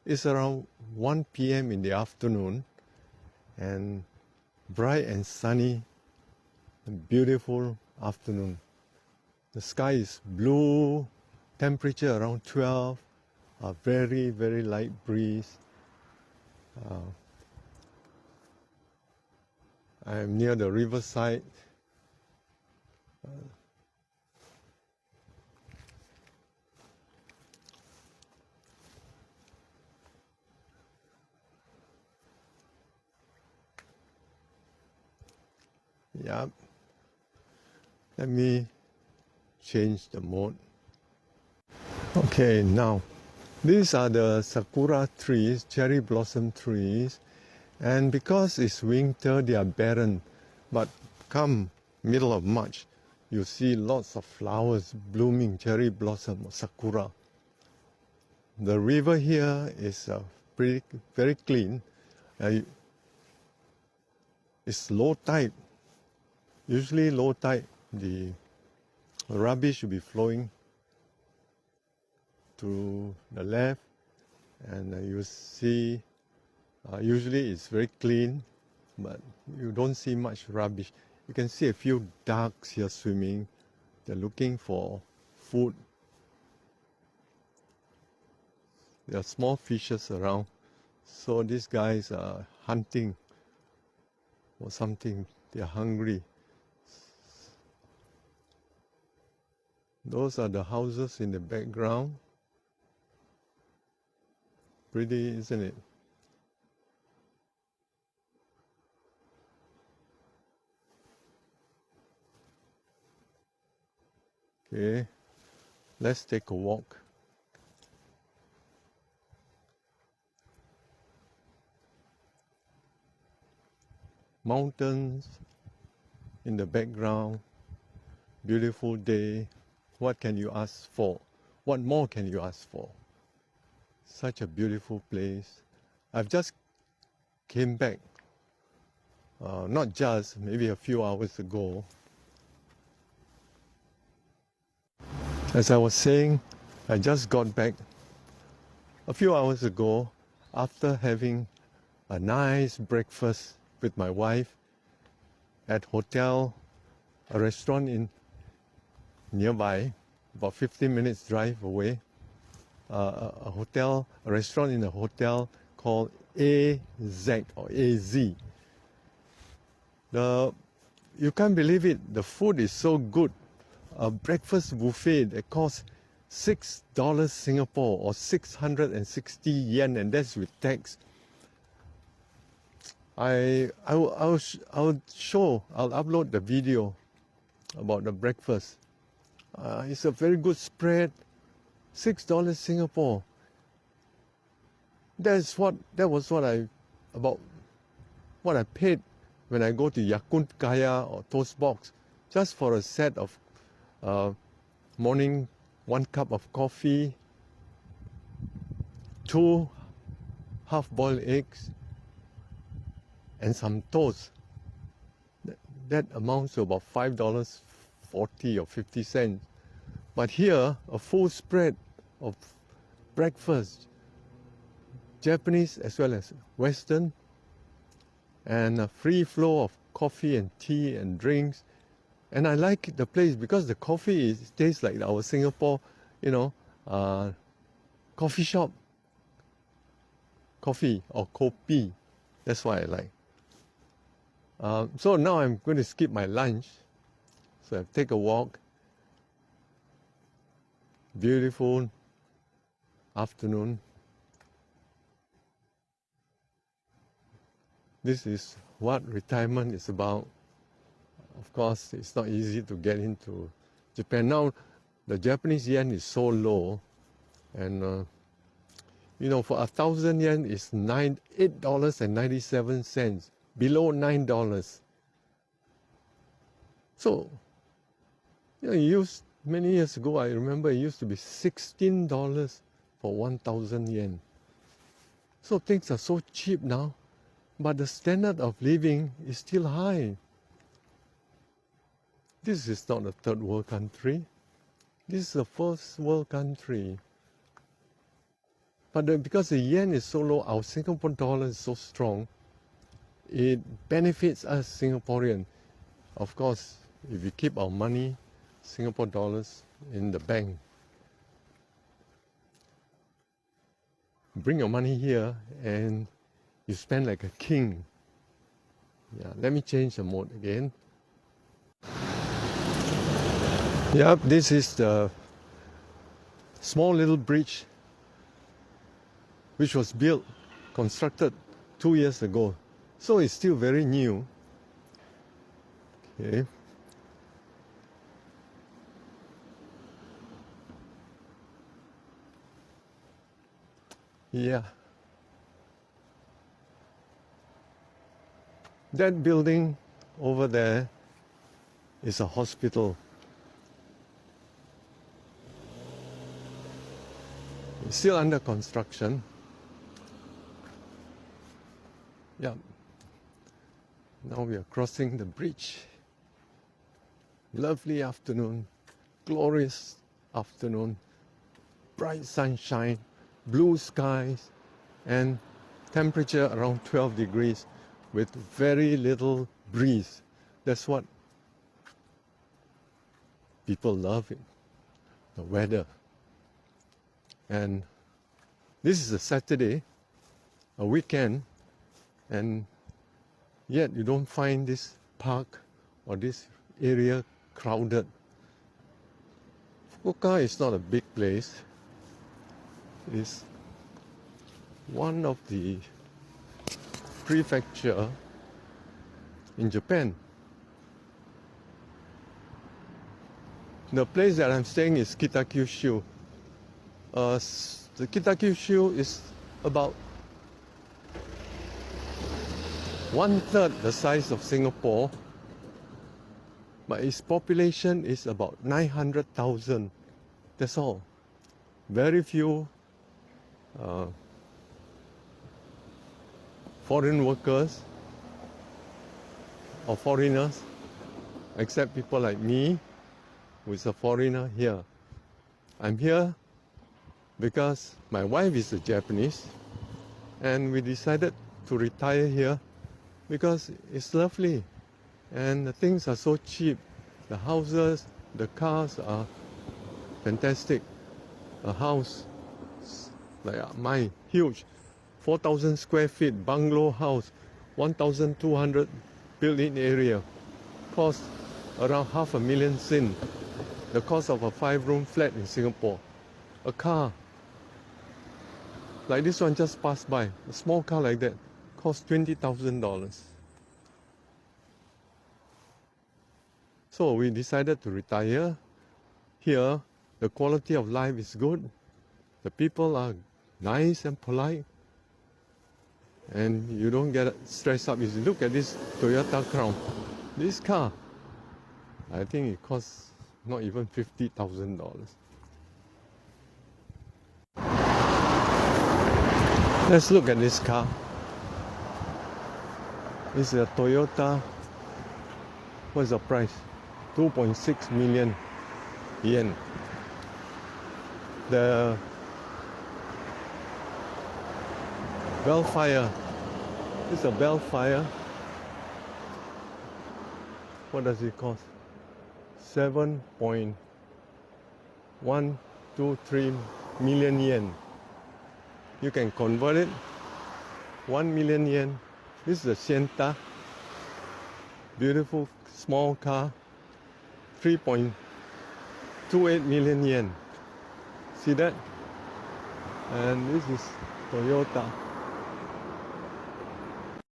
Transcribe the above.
It's around 1 p.m. in the afternoon, and bright and sunny, and beautiful afternoon. The sky is blue, temperature around 12, a very, very light breeze. I am near the riverside. Yeah. Let me change the mode. Okay, now these are the sakura trees, cherry blossom trees, and because it's winter, they are barren. But come middle of March, you see lots of flowers blooming, cherry blossom or sakura. The river here is very clean. It's low tide. Usually low tide, the rubbish will be flowing to the left, and you see usually it's very clean, but you don't see much rubbish. You can see a few ducks here swimming. They're looking for food. There are small fishes around, so these guys are hunting for something. They're hungry. Those are the houses in the background. Pretty, isn't it? Okay, let's take a walk. Mountains in the background, beautiful day. What can you ask for? What more can you ask for? Such a beautiful place. I've just came back, not just, maybe a few hours ago. As I was saying, I just got back a few hours ago after having a nice breakfast with my wife at a restaurant in nearby, about 15 minutes drive away. A restaurant in a hotel called AZ or AZ. You can't believe it, the food is so good. A breakfast buffet that costs $6 Singapore or 660 yen, and that's with tax. I'll upload the video about the breakfast. It's a very good spread. $6 Singapore. That was what I paid when I go to Yakun Kaya or Toast Box, just for a set of morning 1 cup of coffee, 2 half-boiled eggs, and some toast. That amounts to about $5.40 or 50 cents. But here, a full spread of breakfast, Japanese as well as Western, and a free flow of coffee and tea and drinks. And I like the place because the coffee tastes like our Singapore, coffee shop coffee or kopi. That's why I like. So now I'm going to skip my lunch. So I take a walk. Beautiful afternoon. This is what retirement is about. Of course, it's not easy to get into Japan. Now, the Japanese yen is so low, and for 1,000 yen is $8.97, below $9. So, many years ago, I remember it used to be $16 for 1,000 yen. So things are so cheap now, but the standard of living is still high. This is not a third world country. This is a first world country. But because the yen is so low, our Singapore dollar is so strong, it benefits us Singaporean. Of course, if we keep our money, Singapore dollars, in the bank, bring your money here and you spend like a king. Yeah, let me change the mode again. Yep, this is the small little bridge which was constructed 2 years ago. So it's still very new. Okay. Yeah. That building over there is a hospital. It's still under construction. Yeah. Now we are crossing the bridge. Lovely afternoon, glorious afternoon, bright sunshine, blue skies, and temperature around 12 degrees with very little breeze. That's what people love it, the weather. And this is a Saturday, a weekend, and yet you don't find this park or this area crowded. Fukuoka is not a big place. It's one of the prefecture in Japan. The place that I'm staying is Kitakyushu. The Kitakyushu is about 1/3 the size of Singapore, but its population is about 900,000. That's all. Very few foreign workers or foreigners, except people like me, who is a foreigner here. I'm here because my wife is a Japanese, and we decided to retire here because it's lovely and the things are so cheap. The houses, the cars are fantastic. A house like mine, huge, 4,000 square feet bungalow house, 1,200 built-in area, cost around $500,000 Sing, the cost of a 5-room flat in Singapore. A car like this one just passed by, a small car like that, costs $20,000. So we decided to retire. Here, the quality of life is good. The people are nice and polite. And you don't get stressed up. If you look at this Toyota Crown, this car, I think it costs not even $50,000. Let's look at this car. It's a Toyota. What's the price? 2.6 million yen. The Bellfire. It's a Bellfire. What does it cost? 7.123 million yen. You can convert it. 1 million yen. This is a Sienta. Beautiful small car. 3.28 million yen. See that? And this is Toyota.